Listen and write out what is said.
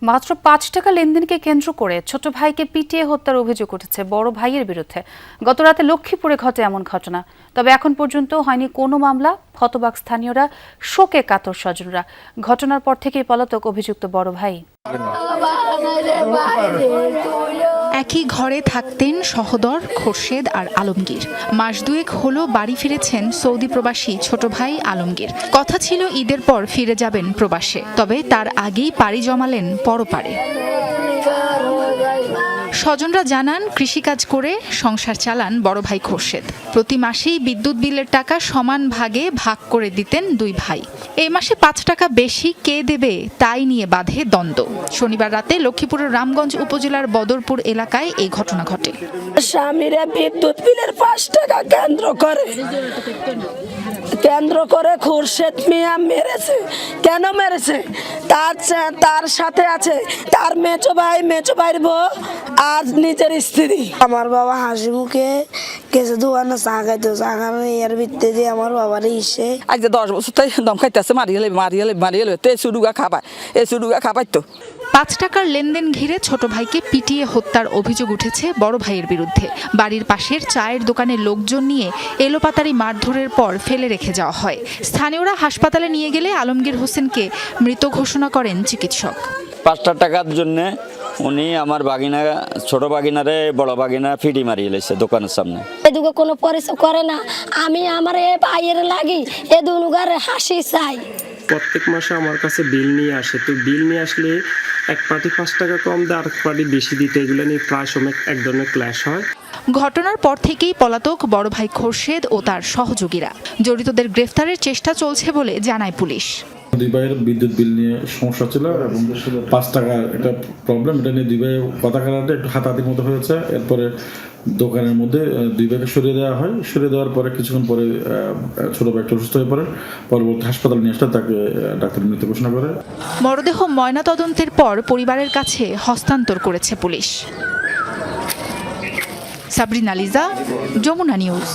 মাত্র ৫ টাকা লেনদেনকে কেন্দ্র করে ছোট ভাইকে পিটিয়ে হত্যার অভিযোগ উঠেছে বড় ভাইয়ের বিরুদ্ধে। গতরাতে লক্ষ্মীপুরে ঘটে এমন ঘটনা, তবে এখন পর্যন্ত হয়নি কোনো মামলা। হতবাক স্থানীয়রা, শোকে কাতর স্বজনরা। ঘটনার পর থেকেই পলাতক অভিযুক্ত বড় ভাই। একই ঘরে থাকতেন সহোদর খোরশেদ আর আলমগীর। মাস দুয়েক হলো বাড়ি ফিরেছেন সৌদি প্রবাসী ছোট ভাই আলমগীর। কথা ছিল ঈদের পর ফিরে যাবেন প্রবাসে, তবে তার আগেই পাড়ি জমালেন পরপারে। স্বজনরা জানান, কৃষিকাজ করে সংসার চালান বড় ভাই খোরশেদ। প্রতি মাসেই বিদ্যুৎ বিলের টাকা সমান ভাগে ভাগ করে দিতেন দুই ভাই। এই মাসে ৫ টাকা বেশি কে দেবে তাই নিয়ে বাধে দ্বন্দ্ব। শনিবার রাতে লক্ষ্মীপুরের রামগঞ্জ উপজেলার বদরপুর এলাকায় এই ঘটনা ঘটে। স্বামীরা বিদ্যুৎ বিলের ৫ টাকা কেন্দ্র করে খোরশেদ মিয়া মেরেছে। কেন মেরেছে? তার সাথে আছে তার মেচো ভাইয়ের বউ আর নিজের স্ত্রী। আমার বাবা হাসি মুখে গেছে দোকানে চা খাইতো, চা খানো এর ভিত্তি দিয়ে আমার বাবার ইসে আজ 10 বছর তাই দম খাইতেছে, মারিয়ে তে সুডুগা খাবাই তো। ৫ টাকার লেনদেন ঘিরে ছোট ভাইকে পিটিয়ে হত্যার অভিযোগ উঠেছে বড় ভাইয়ের বিরুদ্ধে। বাড়ির পাশের চায়ের দোকানের লোকজন নিয়ে এলোপাতাড়ি মারধরের পর ফেলে রেখে যাওয়া হয়। স্থানীয়রা হাসপাতালে নিয়ে গেলে আলমগীর হোসেনকে মৃত ঘোষণা করেন চিকিৎসক। ৫ টাকার জন্য উনি আমার বাগিনা, ছোট বাগিনারে বড় বাগিনা ফিটি মারিয়ে লেছে দোকানের সামনে। এদিকে কোনো পরিচয় করে না, আমি আমার এ ভাইয়ের লাগি এ দুনুগার হাসি চাই। প্রত্যেক মাসে আমার কাছে বিল নিয়ে আসে, তো বিল নিয়ে আসলে এক পার্টি ৫ টাকা কম দেয়, আরেক পার্টি বেশি দিতে, এগুলো নিয়ে প্রায় সময় এক ধরনের ক্ল্যাশ হয়। ঘটনার পর থেকেই পলাতক বড় ভাই খোরশেদ ও তার সহযোগীরা। জড়িতদের গ্রেফতারের চেষ্টা চলছে বলে জানায় পুলিশ। দুই ভাইয়ের বিদ্যুৎ বিল নিয়ে সমস্যা ছিল এবং ৫ টাকার একটা প্রবলেম, এটা নিয়ে দুই ভাইয়ের কথা কাটাতে একটু হাতাহাতির মতো হয়েছে। এরপরে দোকানের মধ্যে দুই ভাইকে সরিয়ে দেওয়া হয়। সরিয়ে দেওয়ার পরে কিছুক্ষণ পরে ছোট ভাই একটু অসুস্থ হয়ে পড়ে। পরবর্তী হাসপাতালে নিয়ে আসলে তাকে ডাক্তার মৃত ঘোষণা করে। মরদেহ ময়নাতদন্তের পর পরিবারের কাছে হস্তান্তর করেছে পুলিশ। সাবরিনা লিজা, যমুনা নিউজ।